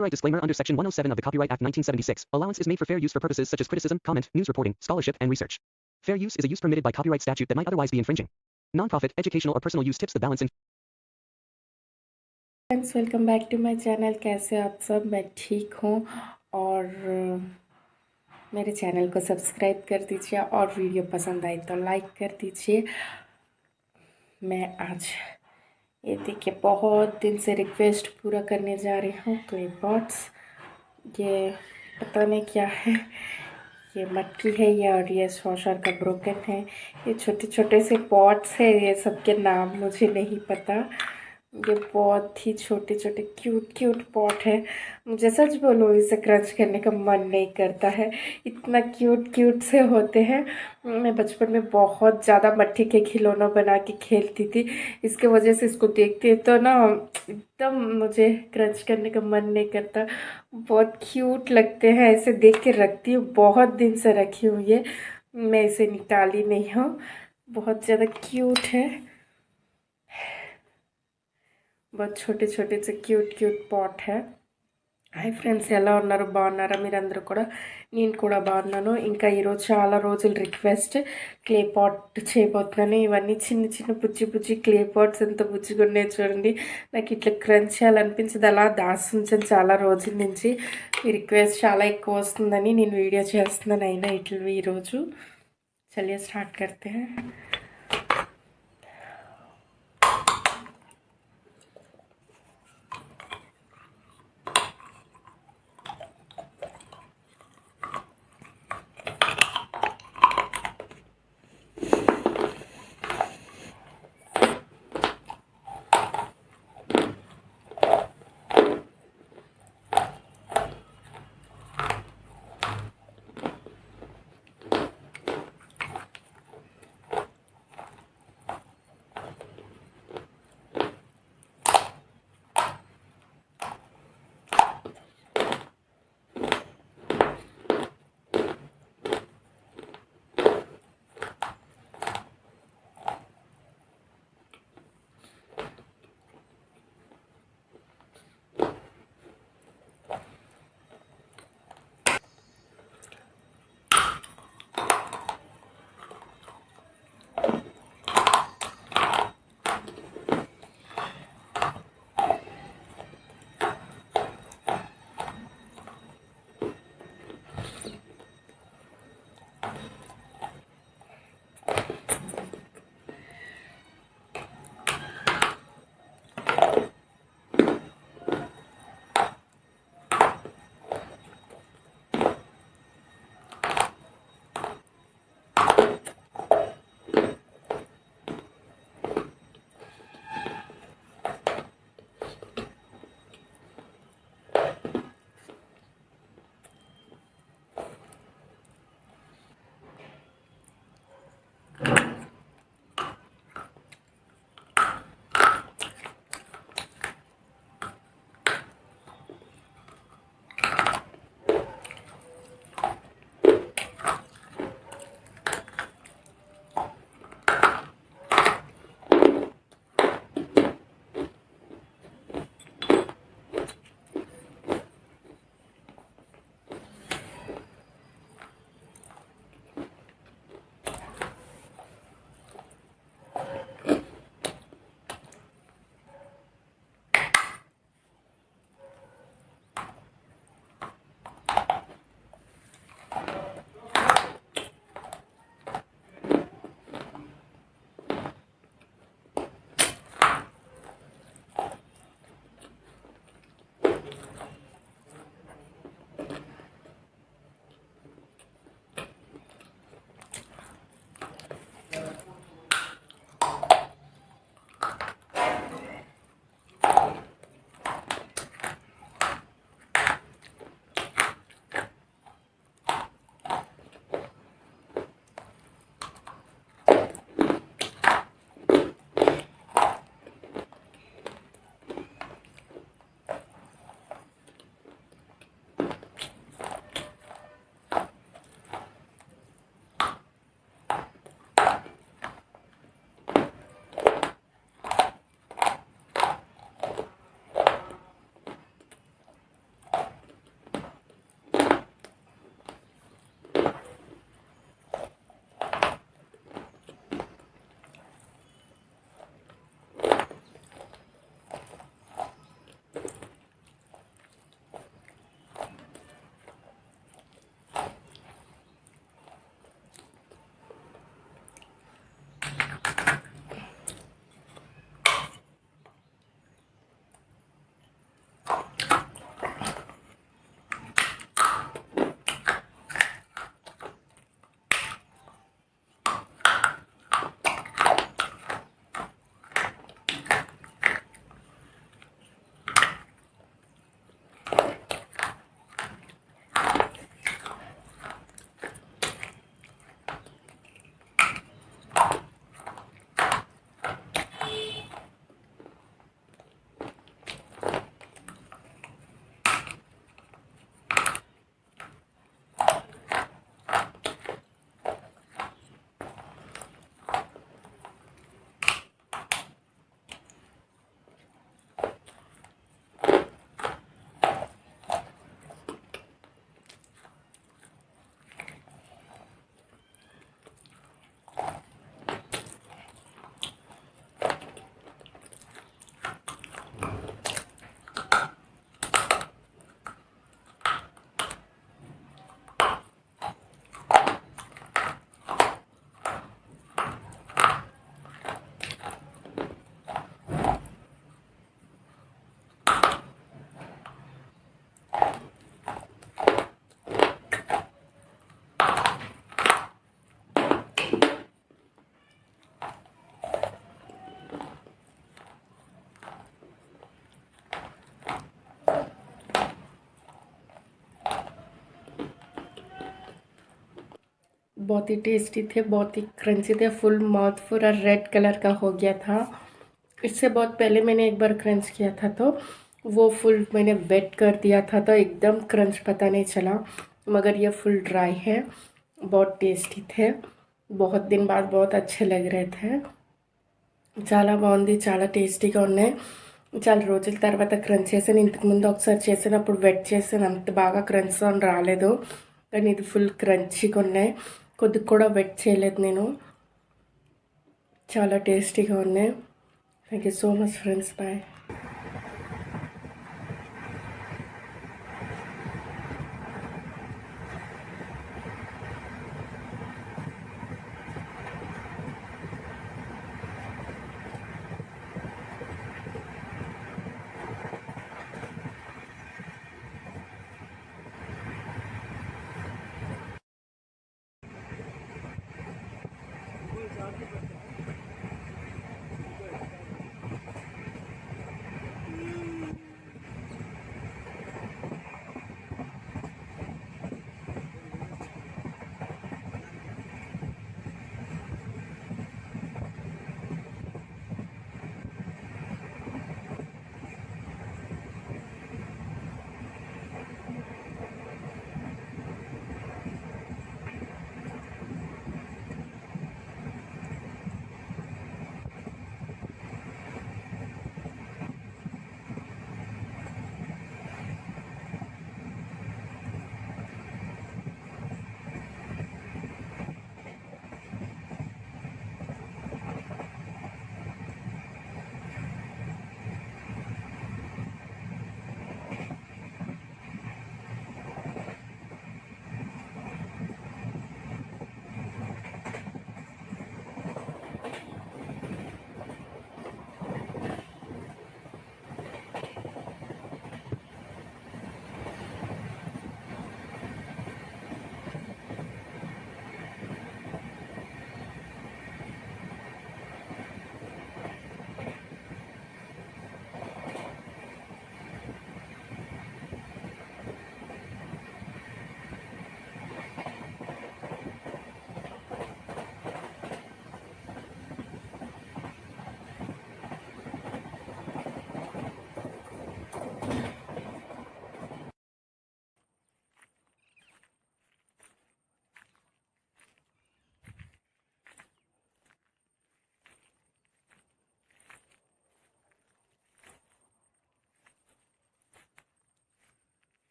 Copyright disclaimer under Section 107 of the Copyright Act 1976. Allowance is made for fair use for purposes such as criticism, comment, news reporting, scholarship, and research. Fair use is a use permitted by copyright statute that might otherwise be infringing. Non-profit, educational, or personal use tips the balance in. Friends welcome back to my channel. कैसे आप सब? मैं ठीक हूँ। और मेरे channel को subscribe कर दीजिए और वीडियो पसंद आई तो लाइक कर दीजिए। मैं आज ये देखिए बहुत दिन से रिक्वेस्ट पूरा करने जा रही हूँ क्ले पॉट्स। ये पता नहीं क्या है, ये मटकी है ये और ये सॉशर का ब्रोकन है। ये छोटे छोटे से पॉट्स है, ये सबके नाम मुझे नहीं पता। ये बहुत ही छोटे छोटे क्यूट क्यूट पॉट है। मुझे सच बोलो इसे क्रंच करने का मन नहीं करता है, इतना क्यूट क्यूट से होते हैं। मैं बचपन में बहुत ज़्यादा मट्टी के खिलौना बना के खेलती थी, इसके वजह से इसको देखती तो ना एकदम मुझे क्रंच करने का मन नहीं करता। बहुत क्यूट लगते हैं, ऐसे देख के रखती हूँ, बहुत दिन से रखी हुई है, मैं इसे निकाली नहीं हूँ। बहुत ज़्यादा क्यूट है, बहुत छोटे छोटे से క్యూట్ క్యూట్ పాట్ है। హాయ్ ఫ్రెండ్స్, ఎలా ఉన్నారు? బాగున్నారా మీరందరూ కూడా? నేను కూడా బాగున్నాను। ఇంకా ఈరోజు చాలా రోజులు రిక్వెస్ట్ క్లే పాట్ చేయబోతున్నాను। ఇవన్నీ చిన్న చిన్న బుజ్జి బుజ్జి క్లే పాట్స్ ఎంత బుజ్జిగా ఉన్నాయి చూడండి। నాకు ఇట్లా క్రంచ్ చేయాలనిపించింది, అలా దాచి ఉంచాను చాలా రోజుల నుంచి। ఈ రిక్వెస్ట్ చాలా ఎక్కువ వస్తుందని నేను వీడియో చేస్తున్నాను అయినా ఇట్లా ఈరోజు। చలియే స్టార్ట్ करते हैं। बहुत ही टेस्टी थे, बहुत ही क्रंची थे, फुल माउथ पूरा रेड कलर का हो गया था। इससे बहुत पहले मैंने एक बार क्रंच किया था तो वो फुल मैंने वेट कर दिया था तो एकदम क्रंच पता नहीं चला, मगर ये फुल ड्राई है। बहुत टेस्टी थे, बहुत दिन बाद बहुत अच्छे लग रहे थे। చాలా బాగుంది, చాలా టేస్టీగా ఉన్నాయి. చాలా రోజుల తర్వాత క్రంచ్ చేశాను. ఇంతకుముందు ఒకసారి చేసినప్పుడు వెట్ చేశాను, అంత బాగా క్రంచ్ సౌండ్ రాలేదు. కానీ ఇది ఫుల్ క్రంచీగా ఉన్నాయి, కొద్దిగా కూడా వెట్ చేయలేదు నేను. చాలా టేస్టీగా ఉన్నాయి. Thank you so much friends, bye.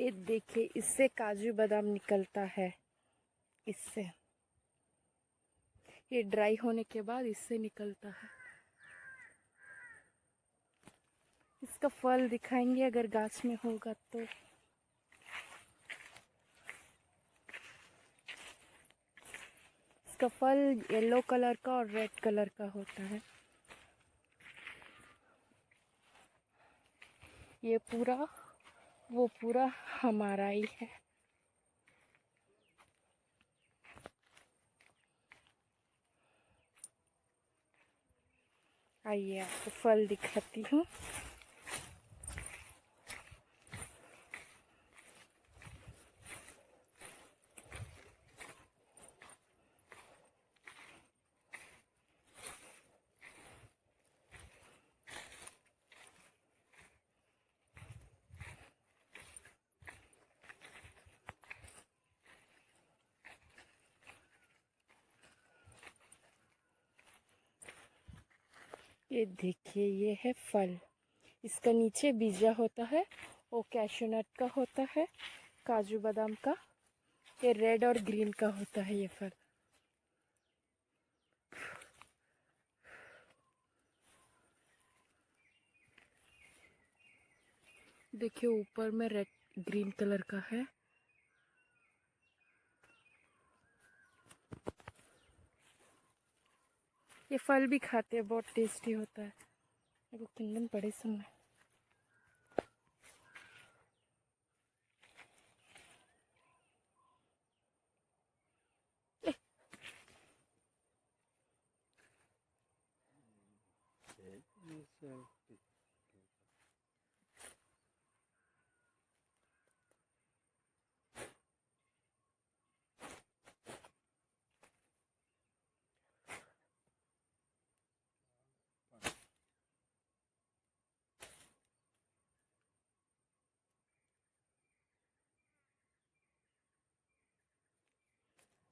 ये देखिए, इससे काजू बादाम निकलता है। इससे ये ड्राई होने के बाद इससे निकलता है। इसका फल दिखाएंगे अगर गाछ में होगा तो। इसका फल येलो कलर का और रेड कलर का होता है। ये पूरा वो पूरा हमारा ही है। आइए आपको फल दिखाती हूँ। ये देखिए, ये है फल। इसका नीचे बीजा होता है, वो कैशू नट का होता है, काजू बादाम का। ये रेड और ग्रीन का होता है ये फल। देखिए ऊपर में रेड ग्रीन कलर का है। ये फल भी खाते हैं, बहुत टेस्टी होता है। देखो किंगन पड़े सुन।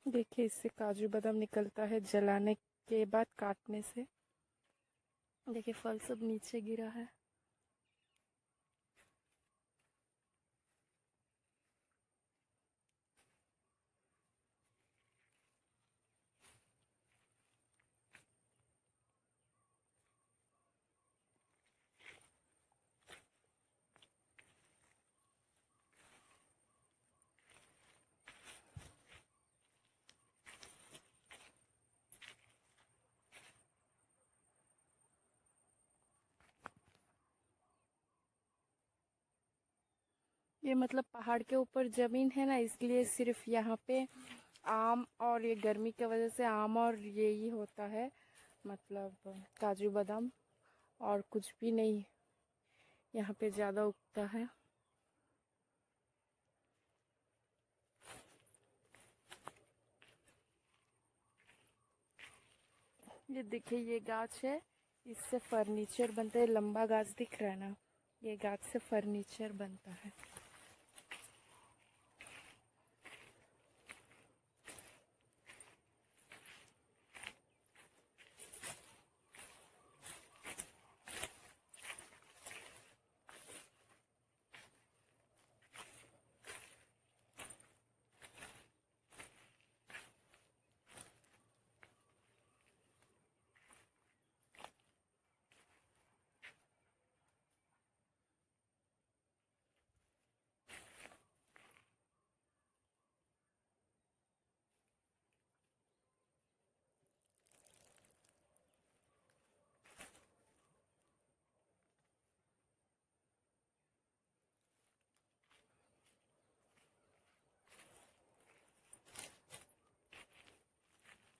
देखिए इससे काजू बादाम निकलता है जलाने के बाद, काटने से। देखिए फल सब नीचे गिरा है। ये मतलब पहाड़ के ऊपर जमीन है ना, इसलिए सिर्फ यहाँ पे आम, और ये गर्मी की वजह से आम और ये ही होता है, मतलब काजू बादाम, और कुछ भी नहीं यहाँ पे ज़्यादा उगता है। ये देखिए ये गाछ है, इससे फर्नीचर बनता है। लंबा गाछ दिख रहा है ना, ये गाछ से फर्नीचर बनता है।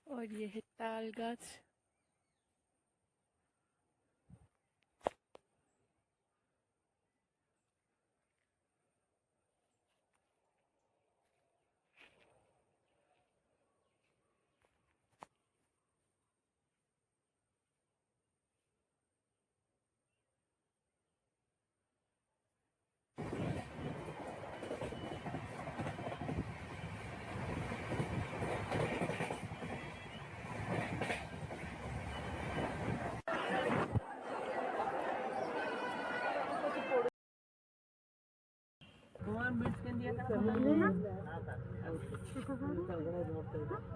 और ये है ताल गाछ।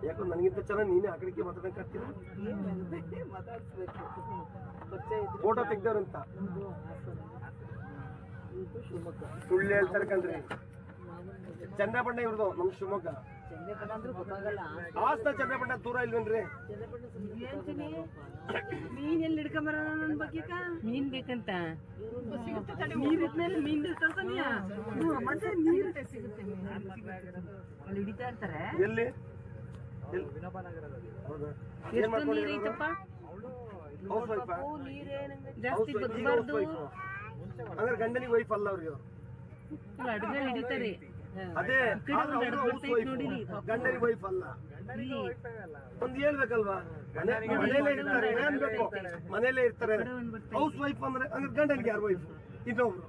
ಯಾಕೋ ನನಗಿಂತ ಚೆನ್ನಾಗಿ ನೀನೇ ಆ ಕಡೆಗೆ ಮಾತಾಡಕ್ಕಾಗ್ತಿಲ್ಲ. ಫೋಟೋ ತೆಗ್ದವ್ರಂತ ಸುಳ್ಳು ಹೇಳ್ತಾರೆ ಕಣ್ರಿ. ಚನ್ನಪಟ್ಟಣ ಇವ್ರದು, ನಮ್ ಶಿವಮೊಗ್ಗ. ಹಾಸನ ಚನ್ನಪಟ್ಟಣ ದೂರ ಇಲ್ವೇನ್ರಿ? ಮೀನ್ ಎಲ್ಲಿ ಹಿಡ್ಕೊಂಬರ ನನ್ ಬಗ್ಗೆ ಮೀನ್ ಬೇಕಂತ ನೀರ್ ಇದ್ಮೇಲೆ ಮೀನ್ ತರ್ತಾನಿಯ ಮತ್ತೆ ನೀರ್ ಸಿಗುತ್ತೆ. ಅಲ್ಲಿ ಹಿಡಿತಾ ಇರ್ತಾರೆ. ಎಲ್ಲಿ ಎಷ್ಟು ನೀರ್ ಐತಪ್ಪ, ಜಾಸ್ತಿ ಬಗ್ಬಾರ್ದು. ಹಂಗಾರೆ ಗಂಡನಿಗೆ ವೈಫ್ ಅಲ್ಲ ಅವ್ರಿಗೆ. ಅಡ್ಗೆ ಹಿಡಿತಾರೆ. ಅದೇ ನೋಡಿರಿ, ಗಂಡನಿಗೆ ವೈಫ್ ಅಲ್ಲ. ಒಂದ್ ಹೇಳ್ಬೇಕಲ್ವಾ, ಮನೇಲೇ ಇರ್ತಾರೆ. ಏನ್ ಬೇಕು, ಮನೇಲೇ ಇರ್ತಾರೆ. ಹೌಸ್ ವೈಫ್ ಅಂದ್ರೆ ಹಂಗಾರೆ ಗಂಡನಿಗೆ ಯಾರು ವೈಫ್? ಇನ್ನೊಬ್ರು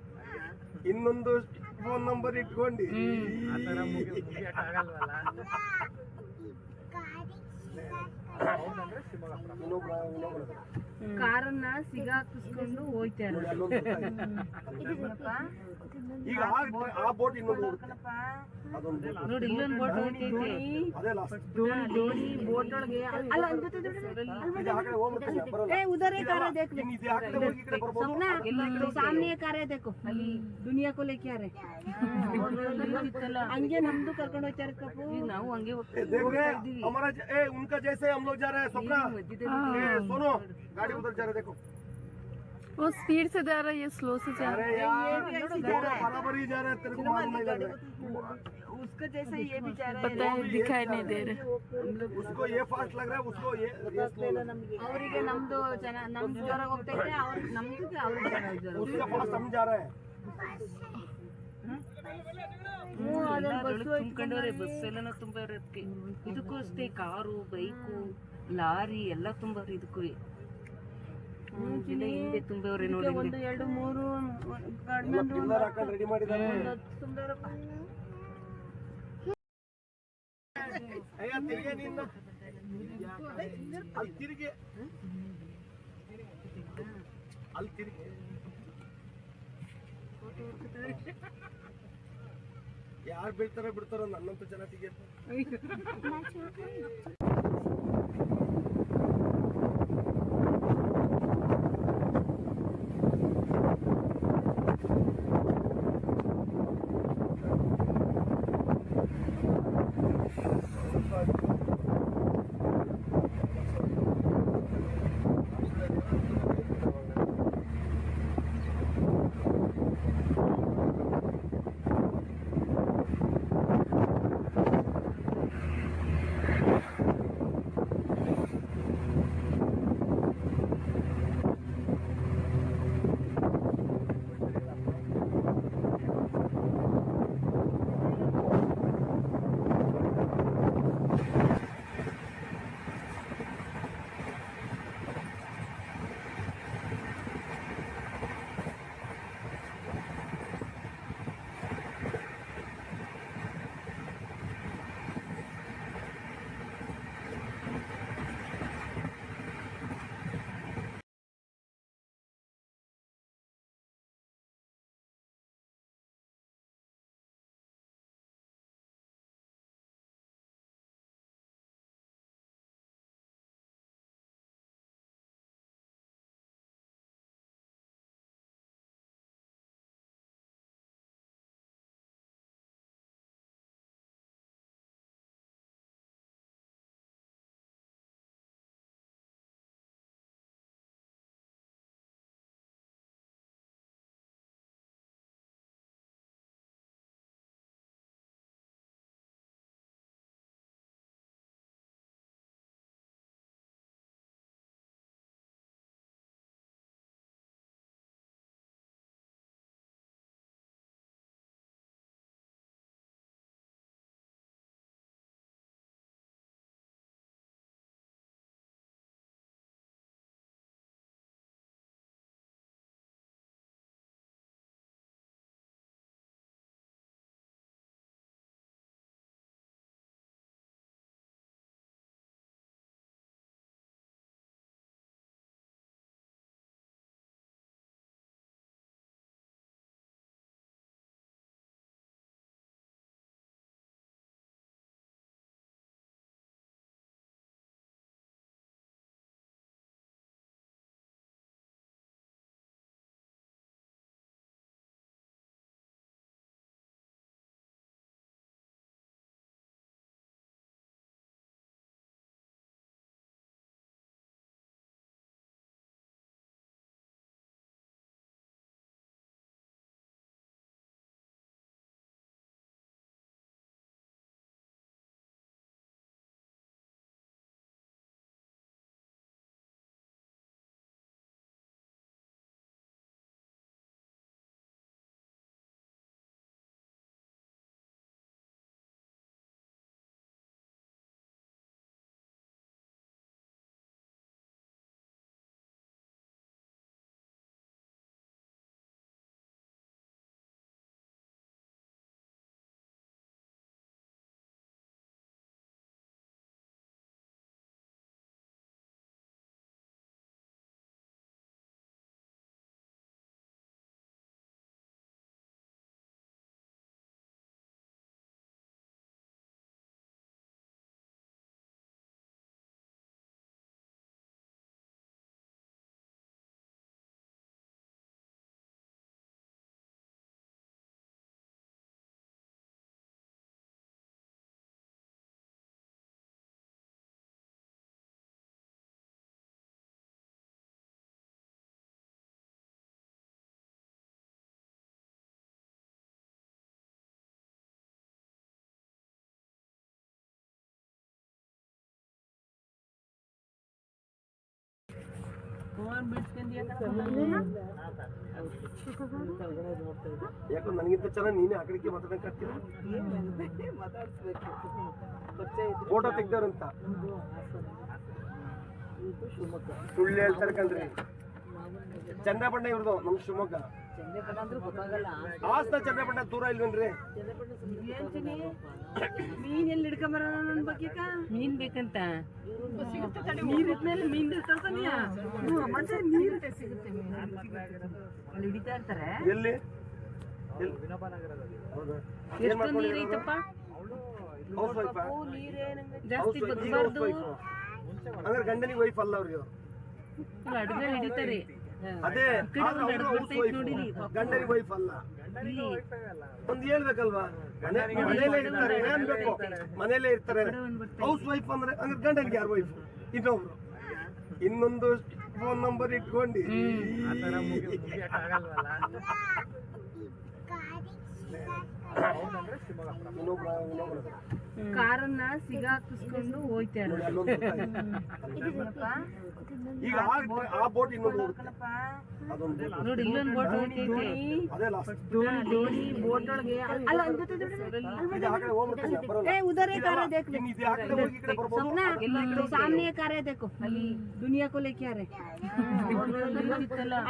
ಇನ್ನೊಂದು ಫೋನ್ ನಂಬರ್ ಇಟ್ಕೊಂಡು ಕಾರನ್ನ ಸಿಗಾಕಿಸ್ಕೊಂಡು ಹೋಯ್ತಾರೆ. ಈಗ ಆ ಬೋಟ್ ಇನ್ನೊಂದು ನೋಡಿ, ಇಲ್ಲೊಂದು ಬೋಟ್ ಹೋಗ್ತೈತಿ. ಅದೇ ಲಾಸ್ಟ್ ದೋಣಿ ಬೋಟ್ ಒಳಗೆ ಅಲ್ಲ उधर एक आ रहा है, देख सपना सामने एक आ रहा है, देखो दुनिया को लेके आ रहे. हंगे नम्दू कर्ಕೊಂಡು ಹೋಗ್ತಾರೆ ಕಪ್ಪು. ನಾವು ಹಂಗೆ ಹೋಗ್ತೀವಿ. हमारा उनका जैसे हम लोग जा रहे हैं. सपना सुनो, गाड़ी उधर जा रहे, देखो वो स्पीड से जा रहा है, ये स्लो से जा रहा है. अरे यार बराबर ही जा रहे हैं. तेरे को मालूम नहीं लग रहा है. उसका जैसा ये भी जा रहा पता है दिखाई नहीं दे रहा। उसको ये फास्ट लग रहा है, उसको ये slow लग रहा है। ಅವರಿಗೆ ನಮ್ದು ನಮ್ದು ಜ್ವರ ಹೋಗ್ತೈತೆ ಅವ್ರಿಗೆ ನಮ್ದು ಅವ್ರಿಗೆ ಜ್ವರ उसका फास्ट हम जा रहा है। ತುಂಬ್ಕೊಂಡವ್ರೆ ಬಸ್ ಎಲ್ಲ ತುಂಬವ್ರೆ ಅದಕ್ಕೆ ಇದಕ್ಕೂ ಅಷ್ಟೇ ಕಾರು ಬೈಕು ಲಾರಿ ಎಲ್ಲ ತುಂಬವ್ರೆ ಇದಕ್ಕೂ ಹಿಂದೆ ತುಂಬವ್ರೆ ನೋಡಿ 1 2 3 ಪಿಲ್ಲರ್ ಹಾಕೊಂಡು ರೆಡಿ ಮಾಡಿದ್ದಾರೆ। ಅಯ್ಯ ತಿರ್ಗೆ ನಿನ್ನ ಅಲ್ಲಿ ತಿರ್ಗೆ ಯಾರು ಬಿಡ್ತಾರೋ ನನ್ನಂತೂ ಜನ ತೆಗಿಯಪ್ಪ। ಫೋನ್ ಬಿಡ್ಸ್ಕೊಂಡ್ಯಾ ಯಾಕೋ ನನಗಿಂತ ಚೆನ್ನಾಗಿ ನೀನೇ ಆ ಕಡೆಗೆ ಮಾತಾಡಕ್ಕೆ ಆಗ್ತಿಲ್ಲ. ಮಾತಾಡ್ಸ್ಬೇಕು ಫೋಟೋ ತೆಗ್ದವ್ರಂತ ಸುಳ್ಳು ಹೇಳ್ತಾರೆ ಕಣ್ರಿ. ಚಂದ್ರಬಣ್ಣ ಇವ್ರದು ನಮ್ ಶಿವಮೊಗ್ಗ. ಚಂದ್ರಪಟ ಅಂದ್ರೆ ಗೊತ್ತಾಗಲ್ಲ. ಹಾಸನ ಚಂದ್ರಬಣ್ಣ ದೂರ ಇಲ್ವೇನ್ರಿ? ಮೀನ್ ಎಲ್ಲಿ ಹಿಡ್ಕೊಂಬರ ನನ್ ಬಗ್ಗೆ ಮೀನ್ ಬೇಕಂತ ನೀರ್ ಇದ್ಮೇಲೆ ಮೀನ್ ತರ್ತಾನಿಯ ಮತ್ತೆ ನೀರ್ ಸಿಗುತ್ತೆ ಅಲ್ಲಿ ಹಿಡಿತಾ ಇರ್ತಾರೆ. ಎಲ್ಲಿ ಎಷ್ಟು ನೀರ್ ಐತಪ್ಪ ಹೌಸ್ ವೈಫ್ ಜಾಸ್ತಿ ಬಗ್ಬಾರ್ದು. ಅಂದ್ರೆ ಗಂಡನಿಗೆ ವೈಫ್ ಅಲ್ಲ ಅವ್ರಿಗೆ. ಅಡ್ಗೆ ಹಿಡಿತಾರೆ. ಅದೇ ಗಂಡನಿಗೆ ವೈಫ್ ಅಲ್ಲ. ಒಂದ್ ಹೇಳ್ಬೇಕಲ್ವಾ? ಮನೇಲೆ ಇರ್ತಾರೆ, ಏನ್ ಬೇಕು ಮನೇಲೆ ಇರ್ತಾರೆ. ಹೌಸ್ ವೈಫ್ ಅಂದ್ರೆ ಗಂಡನಿಗೆ ಯಾರು ವೈಫ್? ಇನ್ನೊಬ್ರು ಇನ್ನೊಂದು ಫೋನ್ ನಂಬರ್ ಇಟ್ಕೊಂಡು ಕಾರನ್ನ ಸಿಗಾಕಿಸ್ಕೊಂಡು ಹೋಯ್ತಾರೆ. ಈಗ ಆ ಬೋಟ್ ಇನ್ನೊಂದು ಅದೊಂದು ನೋಡಿ ಇಲ್ಲೊಂದು ಬೋಟ್ ಹೋಗ್ತೈತೆ. ಅದೇ ಲಾಸ್ಟ್ ದೋಣಿ ಬೋಟ್ ಒಳಗೆ ಅಲ್ಲ ಆ ಕಡೆ ಹೋಗ್ಬಿಡ್ತೀನಿ ಬರಲ್ಲ. उधर ही कार है देख ले ಇನ್ನು ಇದು ಆ ಕಡೆ ಹೋಗಿ ಈ ಕಡೆ ಬರ್ಬೋದು. सपना सामने कार है देखो ಅಲ್ಲಿ ದುನಿಯಾ को लेके आ रहे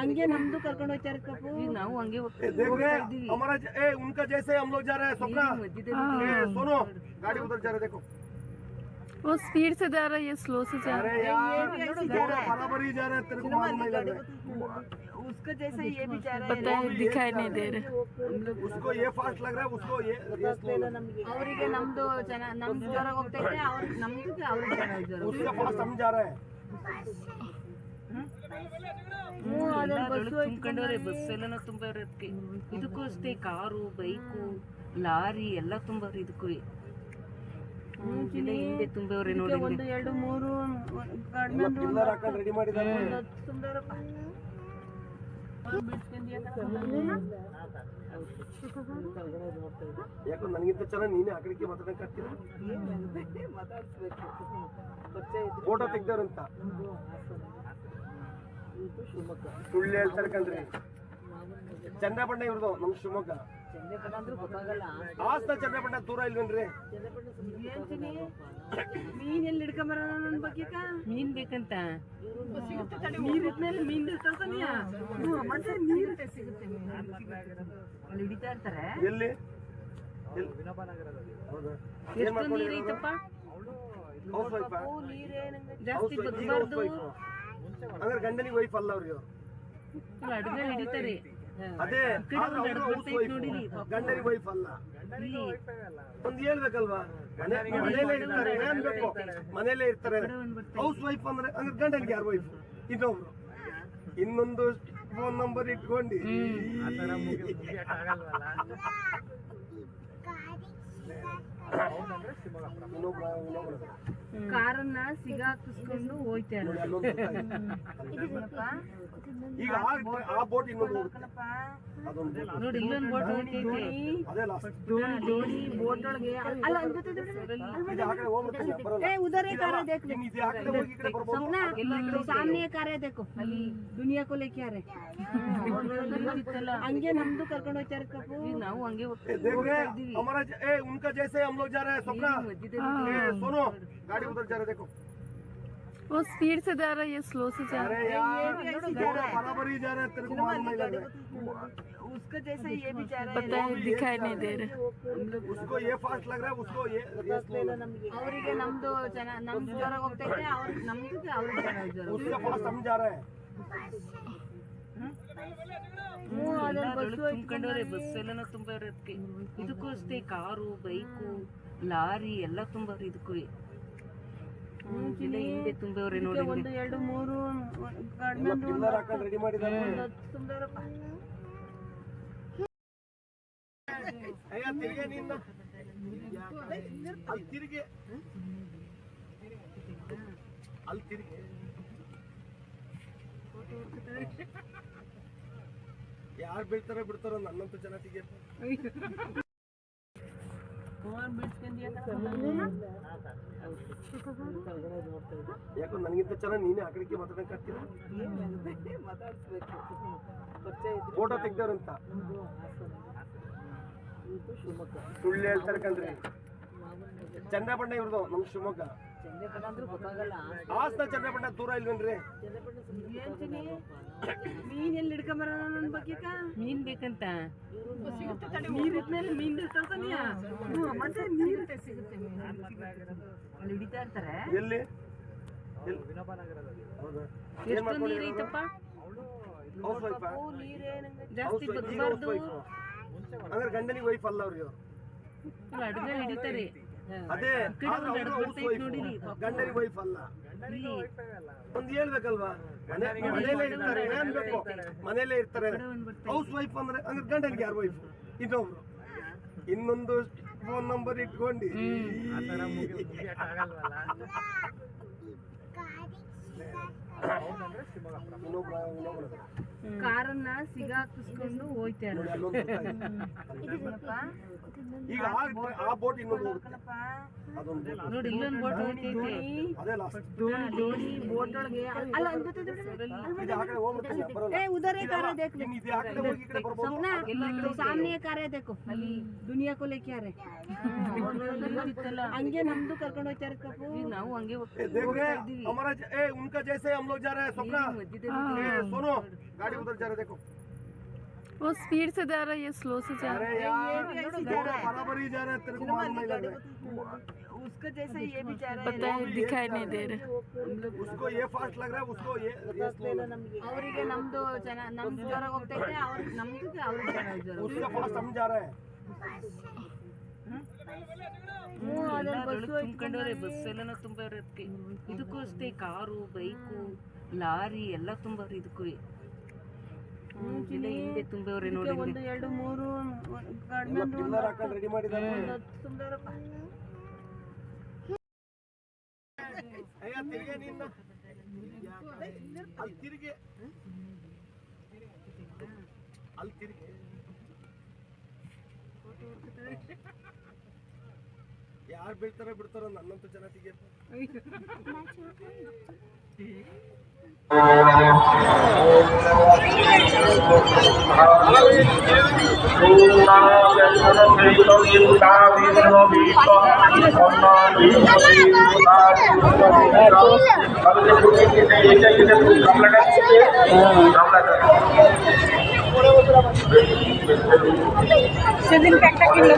ಹಂಗೆ ನಮ್ದು ಕರ್ಕೊಂಡು ಹೋಗ್ತಾರೆ ಕಪ್ಪು. ನಾವು ಹಂಗೆ देख रहे हैं हमारा उनका जैसे हम लोग जा रहे हैं सपना सुनो गाड़ी उधर जा रहे देखो. वो स्पीड से जा रहा है, ये स्लो से जा रहा अरे यार दोनों बराबर ही जा रहे हैं. तेरे को मालूम नहीं लग रहा उसका जैसा ये भी जा रहा है. पता है दिखाई नहीं दे रहा. उसको ये फास्ट लग रहा है उसको ये स्लो. ಅವರಿಗೆ ನಮ್ದು ನಮ್ದು ಜ್ವರ ಹೋಗ್ತೈತೆ ಅವ್ರಿಗೆ ನಮ್ದು ಅವ್ರಿಗೆ उसका फास्ट हम जा रहे हैं. ತುಂಬ್ಕೊಂಡವ್ರೆ ಬಸ್ ಎಲ್ಲ ತುಂಬವ್ರೆ. ಅದಕ್ಕೆ ಇದಕ್ಕೂ ಅಷ್ಟೇ ಕಾರು ಬೈಕು ಲಾರಿ ಎಲ್ಲ ತುಂಬವ್ರೆ. ಇದಕ್ಕೂ ಹಿಂದೆ ತುಂಬವ್ರೆ ನೋಡಿ. 1 2 3 ಪಿಲ್ಲರ್ ಹಾಕೊಂಡು ರೆಡಿ ಮಾಡಿದ್ದಾರೆ. ಯಾಕೋ ನನಗಿಂತ ಚೆನ್ನಾಗಿ ನೀನೇ ಆ ಕಡೆಗೆ ಮಾತಾಡಕ್ಕೆ ಆಗ್ತಿಲ್ಲ. ಮಾತಾಡ್ಸ್ಬೇಕು ಫೋಟೋ ತೆಗ್ದವ್ರಂತ ಸುಳ್ಳು ಹೇಳ್ತಾರೆ ಕಣ್ರಿ. ಚಂದ್ರಬಣ್ಣ ಇವ್ರದು ನಮ್ ಶಿವಮೊಗ್ಗ. ಚಂದ್ರಪಟ ಅಂದ್ರೆ ಗೊತ್ತಾಗಲ್ಲ. ಹಾಸನ ಚಂದ್ರಬಣ್ಣ ದೂರ ಇಲ್ವೇನ್ರಿ? ಮೀನ್ ಎಲ್ಲಿ ಹಿಡ್ಕೊಂಬರ ನನ್ ಬಗ್ಗೆ ಮೀನ್ ಬೇಕಂತ ನೀರ್ ಇದ್ಮೇಲೆ ಮೀನ್ ತರ್ತಾನಿಯ ಮತ್ತೆ ನೀರ್ ಸಿಗುತ್ತೆ ಅಲ್ಲಿ ಹಿಡಿತಾ ಇರ್ತಾರೆ. ಎಲ್ಲಿ ಎಷ್ಟು ನೀರ್ ಐತಪ್ಪ ಹೌಸ್ ವೈಫ್ ಜಾಸ್ತಿ ಬಗ್ಬಾರ್ದು. ಅಂದ್ರೆ ಗಂಡನಿಗೆ ವೈಫ್ ಅಲ್ಲ ಅವ್ರಿಗೆ. ಅಡ್ಗೆ ಹಿಡಿತಾರೆ. ಅದೇ ಗಂಡನಿಗೆ ವೈಫ್ ಅಲ್ಲ. ಒಂದ್ ಹೇಳ್ಬೇಕಲ್ವಾ? ಮನೇಲೆ ಇರ್ತಾರೆ, ಏನ್ ಬೇಕು ಮನೇಲೆ ಇರ್ತಾರೆ. ಹೌಸ್ ವೈಫ್ ಅಂದ್ರೆ ಗಂಡನಿಗೆ ಯಾರು ವೈಫ್? ಇನ್ನೊಬ್ರು ಇನ್ನೊಂದು ಫೋನ್ ನಂಬರ್ ಇಟ್ಕೊಂಡು ಕಾರನ್ನ ಸಿಗಾಕಿಸ್ಕೊಂಡು ಹೋಯ್ತಾರೆ. ಈಗ ಆ ಬೋಟ್ ಇನ್ನೊಂದು ಅದೊಂದು ನೋಡಿ ಇಲ್ಲೊಂದು ಬೋಟ್ ಹೋಗ್ತೈತೆ. ಅದೇ ಲಾಸ್ಟ್ ದೋಣಿ ಬೋಟ್ ಒಳಗೆ ಅಲ್ಲ ಇದು ಆ ಕಡೆ ಹೋಗ್ಬಿಡ್ತೀನಿ ಬರಲ್ಲ. उधर ही कार है देख ले ಇನ್ನು ಇದು ಆ ಕಡೆ ಹೋಗಿ ಈ ಕಡೆ ಬರ್ಬೋದು. सपना सामने कार है देखो ಅಲ್ಲಿ ದುನಿಯಾ को लेके आ रहे ಹಂಗೆ ನಮ್ದು ಕರ್ಕೊಂಡು ಹೋಗ್ತಾರೆ ಕಪ್ಪು. ನಾವು ಹಂಗೆ देख रहे हैं हमारा उनका जैसे हम लोग जा रहे हैं सपना सुनो गाड़ी उधर जा रहे देखो. वो स्पीड से जा रहा है, ये स्लो से जा अरे रहा यार दोनों बराबर ही जा रहे हैं. तेरे को मालूम नहीं लग रहा उसका जैसा ये भी जा रहा है. पता है दिखाई नहीं दे रहा. उसको ये फास्ट लग रहा है उसको ये स्लो. ಅವರಿಗೆ ನಮ್ದು ನಮ್ದು ಜ್ವರ ಹೋಗ್ತೈತೆ ಅವ್ರಿಗೆ ನಮ್ದು ಅವ್ರಿಗೆ उसका फास्ट हम जा रहे हैं. ತುಂಬ್ಕೊಂಡವ್ರೆ ಬಸ್ ಎಲ್ಲ ತುಂಬವ್ರೆ. ಅದಕ್ಕೆ ಇದಕ್ಕೂ ಅಷ್ಟೇ ಕಾರು ಬೈಕು ಲಾರಿ ಎಲ್ಲ ತುಂಬವ್ರೆ. ಇದಕ್ಕೂ ಹಿಂದೆ ತುಂಬವ್ರೆ ನೋಡಿ. 1 2 3 ಪಿಲ್ಲರ್ ಹಾಕೊಂಡು ರೆಡಿ ಮಾಡಿದ್ದಾರೆ. ಅಯ್ಯ ತಿರ್ಗೆ ನಿನ್ನ ಅಲ್ಲಿ ತಿರ್ಗೆ ಅಲ್ಲಿ ತಿರ್ಗೆ ಯಾರು ಬೀಳ್ತಾರೋ ಬಿಡ್ತಾರೋ ನನ್ನಂತೂ ಜನ ತೆಗಿಯಪ್ಪ. ಯಾಕೋ ನನಗಿಂತ ಚೆನ್ನಾಗಿ ನೀನೇ ಆ ಕಡೆಗೆ ಮಾತಾಡಕ್ಕಾಗ್ತಿಲ್ಲ. ಫೋಟೋ ತೆಗ್ದವ್ರಂತ ಸುಳ್ಳು ಹೇಳ್ತಾರೆ ಕಣ್ರಿ. ಚನ್ನಪಟ್ಟಣ ಇವ್ರದು ನಮ್ ಶಿವಮೊಗ್ಗ. ಹಾಸನ ಚನ್ನಪಟ್ಟಣ ದೂರ ಇಲ್ವೇನ್ರಿ? ಮೀನ್ ಎಲ್ಲಿ ಹಿಡ್ಕೊಂಬರ ನನ್ನ ಬಗ್ಗೆ ಮೀನ್ ಬೇಕಂತ ನೀರ್ ಇದ್ಮೇಲೆ ಮೀನ್ ತರ್ತಾನಿಯ ಮತ್ತೆ ನೀರ್ ಸಿಗುತ್ತೆ ಅಲ್ಲಿ ಹಿಡಿತಾ ಇರ್ತಾರೆ. ಎಲ್ಲಿ ಎಷ್ಟು ನೀರ್ ಐತಪ್ಪ ಜಾಸ್ತಿ ಬಗ್ಬಾರ್ದು. ಅಂದ್ರೆ ಗಂಡನಿಗೆ ವೈಫ್ ಅಲ್ಲ ಅವ್ರಿಗೆ. ಅಡ್ಗೆ ಹಿಡಿತಾರೆ. ಅದೇ ನೋಡಿರಿ ಗಂಡನಿಗೆ ವೈಫ್ ಅಲ್ಲ. ಒಂದ್ ಹೇಳ್ಬೇಕಲ್ವಾ, ಮನೇಲೇ ಇರ್ತಾರೆ. ಏನ್ ಬೇಕು ಮನೇಲೇ ಇರ್ತಾರೆ. ಹೌಸ್ ವೈಫ್ ಅಂದ್ರೆ ಗಂಡನಿಗೆ ಯಾರು ವೈಫ್? ಇನ್ನೊಬ್ರು ಇನ್ನೊಂದು ಫೋನ್ ನಂಬರ್ ಇಟ್ಕೊಂಡು ಕಾರನ್ನ ಸಿಗಾಕಿಸ್ಕೊಂಡು ಹೋಯ್ತಾರೆ. ಈಗ ಆ ಬೋಟ್ ಇನ್ನೊಂದು ನೋಡಿ ಇಲ್ಲೊಂದು ಬೋಟ್ ಹೋಗ್ತೈತೆ. ಅದೇ ಲಾಸ್ಟ್ ದೋಣಿ ಬೋಟ್ ಒಳಗೆ ಅಲ್ಲ उधर कार है देख सपना सामने कार है देखो दुनिया को लेके आ रहे हंगे नम्दू ಕರ್ಕೊಂಡು ಹೋಗ್ತಾರೆ ಕಪ್ಪು. ನಾವು ಹಂಗೆ हमारा उनका जैसे हम लोग जा रहे हैं सपना सुनो गाड़ी उधर जा रहे देखो वो स्पीड से जा रहा है, ये स्लो से जा रहा है। बराबर ही जा रहा है, तेरे को मालूम नहीं लग रहा है। उसका जैसा ये भी जा रहा है. पता है दिखाई नहीं दे रहा. उसको ये फास्ट लग रहा है, उसको ये ಅವರಿಗೆ ನಮ್ದು ನಮ್ದು ಜ್ವರ ಹೋಗ್ತೈತೆ, ಅವ್ರಿಗೆ ನಮ್ದು ಅವ್ರಿಗೆ ಜ್ವರ. उससे फास्ट हम जा रहे हैं. ತುಂಬ್ಕೊಂಡವ್ರೆ ಬಸ್ ಎಲ್ಲ ತುಂಬವ್ರೆ. ಅದಕ್ಕೆ ಇದಕ್ಕೂ ಅಷ್ಟೇ ಕಾರು ಬೈಕು ಲಾರಿ ಎಲ್ಲ ತುಂಬವ್ರೆ. ಇದಕ್ಕೂ ಹಿಂದೆ ತುಂಬವ್ರೆ ನೋಡಿ. 1 2 3 ಪಿಲ್ಲರ್ ಹಾಕೊಂಡು ರೆಡಿ ಮಾಡಿದ್ದಾರೆ. ಅಯ್ಯ ತಿರ್ಗೆ ನಿನ್ನ ಅಲ್ಲಿ ತಿರ್ಗೆ ಯಾರು ಬೀಳ್ತಾರೋ ಬಿಡ್ತಾರೋ ನನ್ನಂತ ಜನ ತೆಗಿಯ. সেদিন একটা কিলো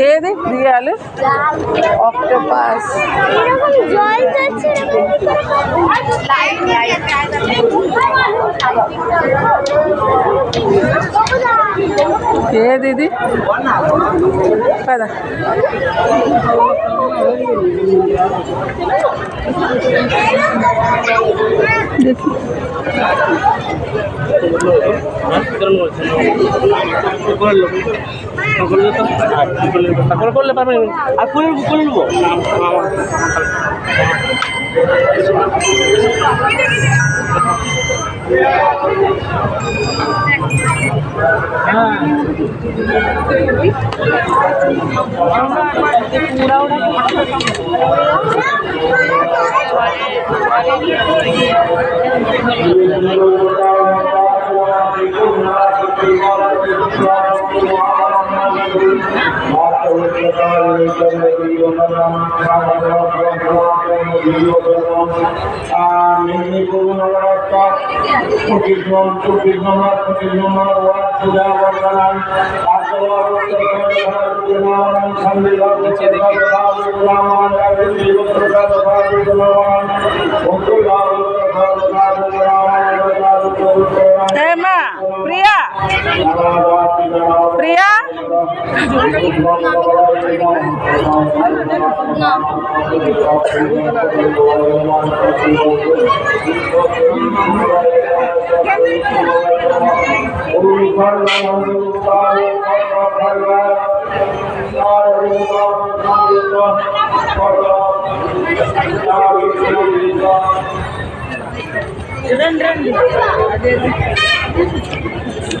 ఏది దిగాలి ఆక్టోపస్ ఏది ఇది కదా করলে পারবেন আর করে নেবো ప్రియా ప్రియా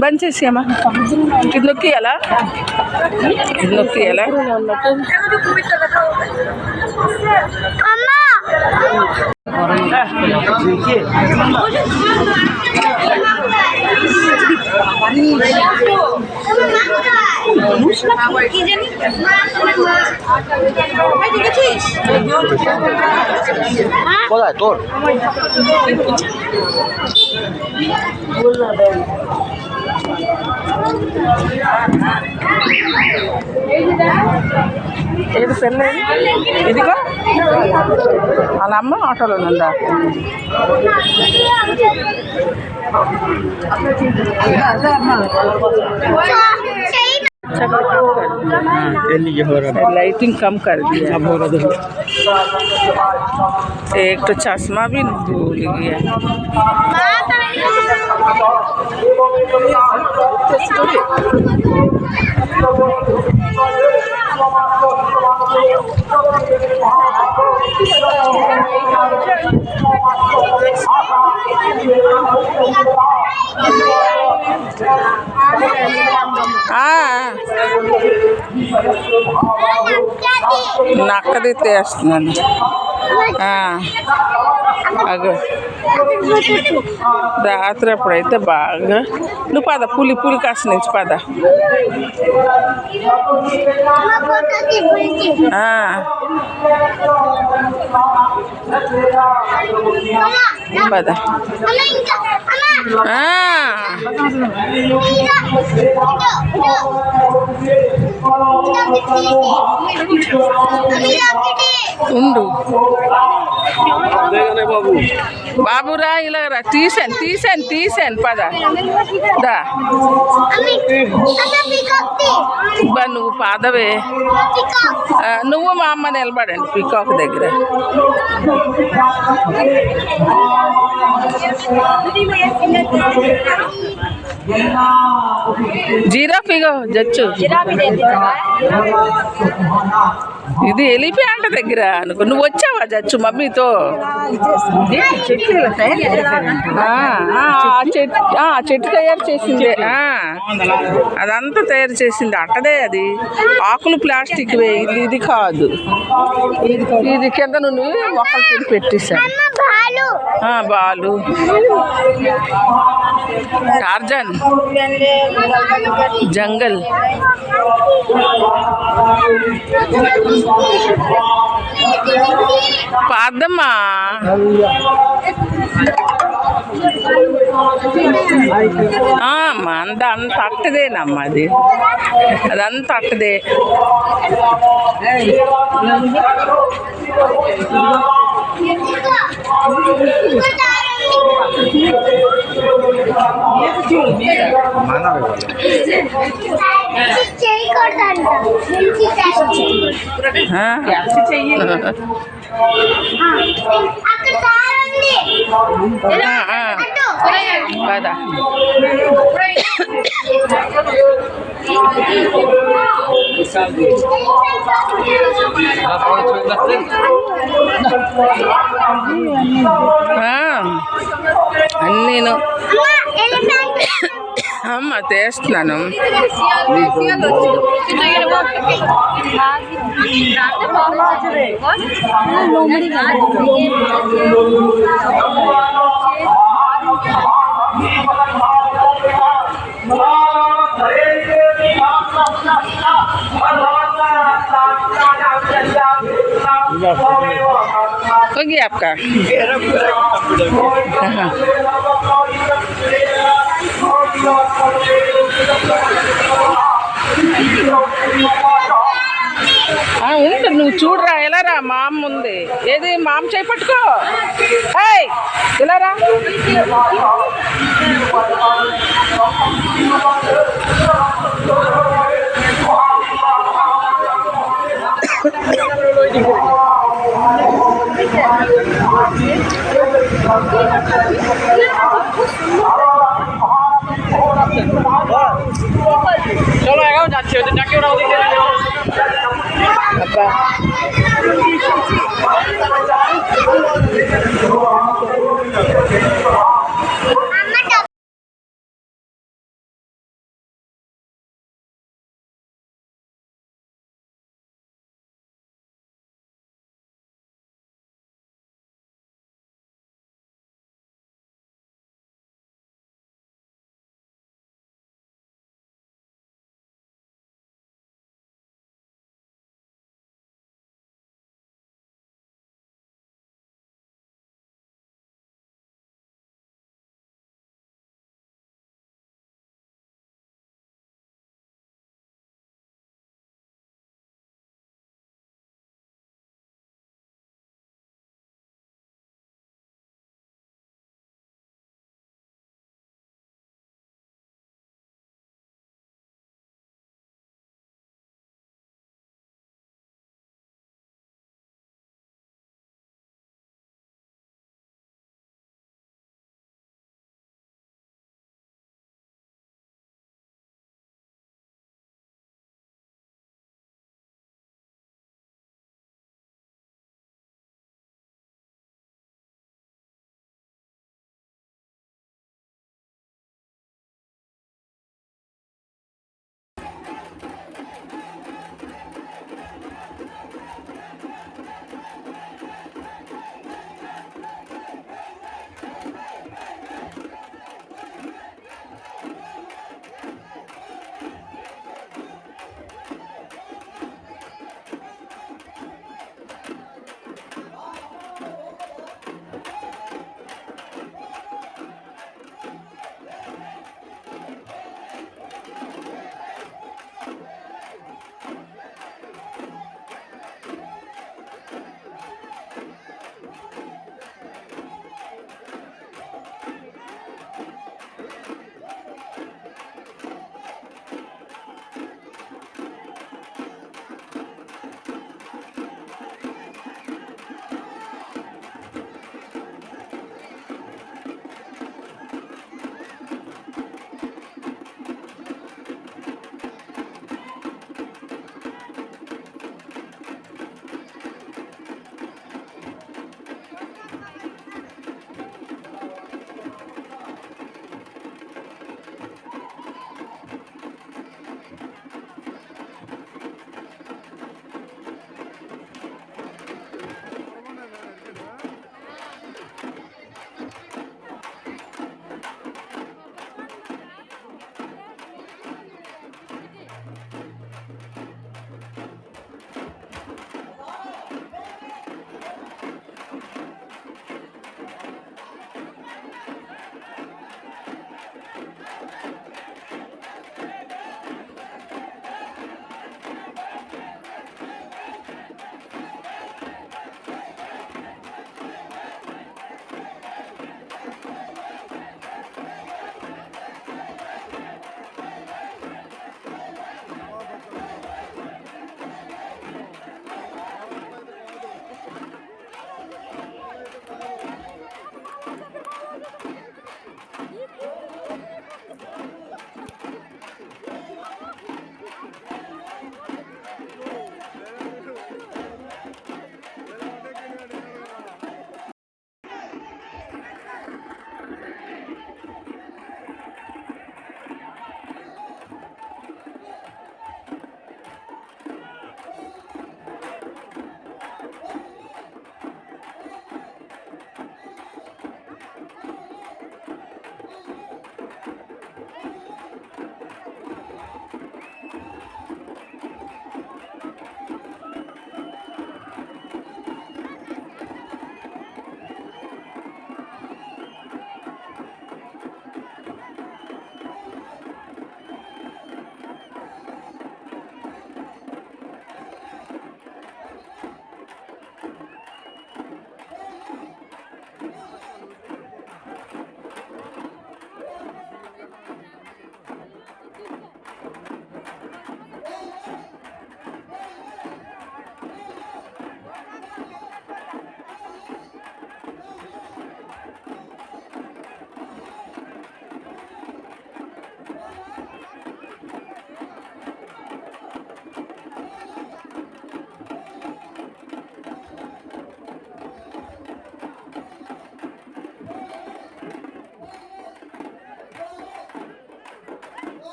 బంద్ చేసేయమ్మా ఇది నొక్కియాలా ఇది నొక్కియాలా কোথায় তোর ఏది పెళ్ళి ఇదిగో వాళ్ళ అమ్మ ఆటోలో ఉందా लाइटिंग कम कर दिया एक तो चश्मा भी भूल गया నక్కది తీస్తున్నాను అగో రాత్రి అప్పుడైతే బాగా నువ్వు పద పులి పులి కాస్త నుంచి పద పద ఉండు బాబురా ఇలా రా తీసాను పద దా నువ్వు పాదవే నువ్వు మా అమ్మ నిలబడండి పీకాక్ దగ్గర జిరాఫ్ ఇగో జచ్చు ఇది ఎలిఫెంట్ దగ్గర అనుకో నువ్వు వచ్చావా జచ్చు మమ్మీతో చెట్టు తయారు చేసింది అదంతా తయారు చేసింది అట్టదే అది ఆకులు ప్లాస్టిక్ ఇది కాదు ఇది కింద నువ్వు మొక్కలు తిని పెట్టేశాను బాలు టార్జన్ జంగల్ పాదమ్మా అంత అట్టదేనమ్మా అదంతా అట్టదే కదా అన్నీను అమ్మ తెస్తున్నాను हो गया आपका? हाँ। ఉండు నువ్వు చూడరా ఎలా రా మామ ఉంది ఏది మామ చేయి పట్టుకో ఏయ్ ఇలా రా চলো এগাও যাচ্ছে ওদের ডাকে ওরা ওদিকে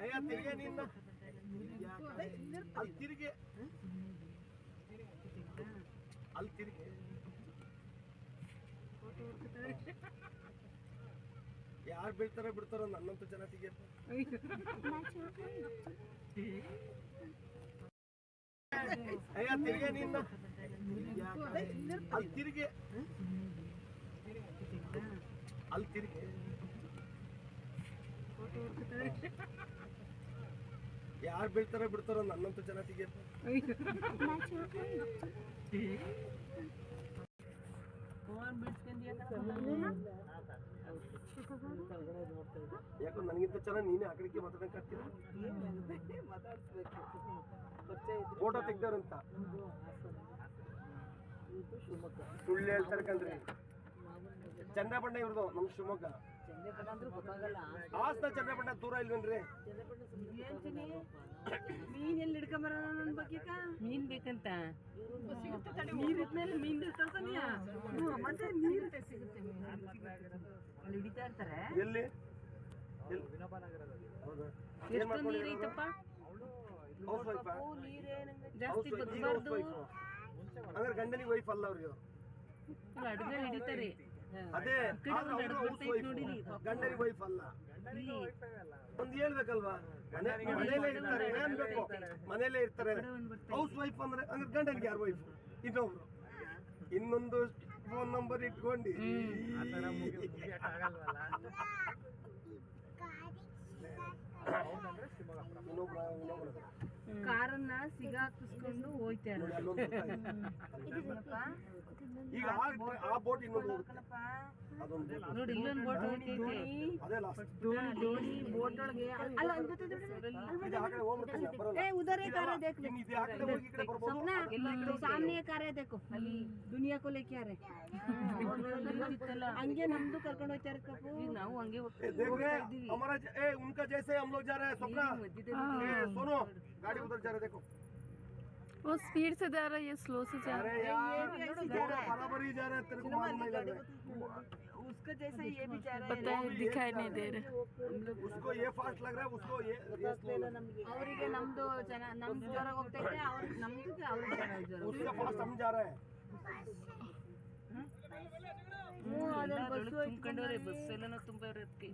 ಅಯ್ಯ ತಿರ್ಗೆ ನಿನ್ನ ಅಲ್ಲಿ ತಿರ್ಗೆ ಅಲ್ಲಿ ತಿರ್ಗೆ ಯಾರು ಬೀಳ್ತಾರೋ ಬಿಡ್ತಾರೋ ನನ್ನಂತೂ ಜನ ತೆಗಿಯಪ್ಪ. ಅಯ್ಯ ತಿರ್ಗೆ ನಿನ್ನ ಅಲ್ಲಿ ತಿರ್ಗೆ ಅಲ್ಲಿ ತಿರ್ಗೆ ಯಾರು ಬೀಳ್ತಾರೋ ಬಿಡ್ತಾರೋ ನನ್ನಂತೂ ಜನ ತೆಗಿಯಪ್ಪ. ಯಾಕೋ ನನಗಿಂತ ಚೆನ್ನಾಗಿ ನೀನೇ ಆ ಕಡೆಗೆ ಮಾತಾಡಕ್ ಆಗ್ತೀರ. ಫೋಟೋ ತೆಗ್ದಾರಂತ ಸುಳ್ಳು ಹೇಳ್ತಾರೆ ಕಣ್ರಿ. ಚನ್ನಬಣ್ಣ ಇವ್ರದು ನಮ್ ಶಿವಮೊಗ್ಗ. ಹಾಸನ ಚನ್ನಬಣ್ಣ ದೂರ ಇಲ್ವೇನ್ರಿ? ಮೀನ್ ಎಲ್ಲಿ ಹಿಡ್ಕೊಂಬರ ನನ್ ಬಗ್ಗೆ ಮೀನ್ ಬೇಕಂತ ನೀರ್ ಇದ್ಮೇಲೆ ಮೀನ್ ಮತ್ತೆ ನೀರ್ ಸಿಗುತ್ತೆ. ಅಲ್ಲಿ ಹಿಡಿತಾ ಇರ್ತಾರೆ. ಎಲ್ಲಿ ಎಷ್ಟು ನೀರ್ ಐತಪ್ಪ ಜಾಸ್ತಿ ಬದಬಾರ್ದು. ಅಂದ್ರೆ ಗಂಡನಿಗೆ ವೈಫ್ ಅಲ್ಲ ಅವ್ರಿಗೆ. ಅಡ್ಗೆ ಹಿಡಿತಾರೆ. ಅದೇ ಗಂಡನಿಗೆ ವೈಫ್ ಅಲ್ಲ. ಒಂದ್ ಹೇಳ್ಬೇಕಲ್ವಾ? ಮನೇಲೆ ಇರ್ತಾರೆ. ಏನ್ ಬೇಕು ಮನೇಲೆ ಇರ್ತಾರೆ. ಹೌಸ್ ವೈಫ್ ಅಂದ್ರೆ ಗಂಡನಿಗೆ ಯಾರು ವೈಫ್? ಇನ್ನೊಬ್ರು ಇನ್ನೊಂದು ಫೋನ್ ನಂಬರ್ ಇಟ್ಕೊಂಡು ಕಾರನ್ನ ಸಿಗಾಕಿಸ್ಕೊಂಡು ಹೋಯ್ತಾರೆ. ಈಗ ಆ ಬೋಟ್ ಇನ್ನೊಂದು ನೋಡಿ ಇಲ್ಲೊಂದು ಬೋಟ್ ಹೋಗ್ತೈತೆ. ದೋಣಿ ಬೋಟ್ ಒಳಗೆ उधर एक आ रहा है देख सपना सामने एक आ रहा है देखो दुनिया को लेके आ रहे हंगे नम्दू कर्ಕೊಂಡು ಹೋಗ್ತಾರೆ ಕಪ್ಪು. ನಾವು ಹಂಗೆ हमारा उनका जैसे हम लोग जा रहे हैं सपना सुनो गाड़ी उधर जा रहे देखो. वो स्पीड से जा रहा है, ये स्लो से जा रहा है. बराबर ही जा रहा है. तेरे को मालूम नहीं लग रहा है. उसका जैसा ये भी जा रहा है. पता है दिखाई नहीं दे रहा. उसको ये फास्ट लग रहा है, उसको ये स्लो. ಅವರಿಗೆ ನಮ್ದು ನಮ್ದು ಜ್ವರ ಹೋಗ್ತೈತೆ, ಅವ್ರಿಗೆ ನಮ್ದು ಅವ್ರಿಗೆ ಜ್ವರ. उसका फास्ट हम जा रहे हैं. ತುಂಬ್ಕೊಂಡವ್ರೆ, ಬಸ್ ಎಲ್ಲನೂ ತುಂಬವ್ರೆ. ಅದಕ್ಕೆ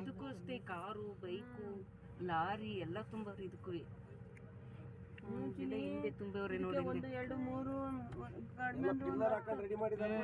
ಇದಕ್ಕೂ ಅಷ್ಟೇ, ಕಾರು, ಬೈಕು, ಲಾರಿ ಎಲ್ಲ ತುಂಬವ್ರೆ ಇದಕ್ಕೂ. ಹಿಂದೆ ತುಂಬವ್ರೆ ನೋಡಿ. 1 2 3 ಪಿಲ್ಲರ್ ಹಾಕೊಂಡು ರೆಡಿ ಮಾಡಿದ್ದಾರೆ.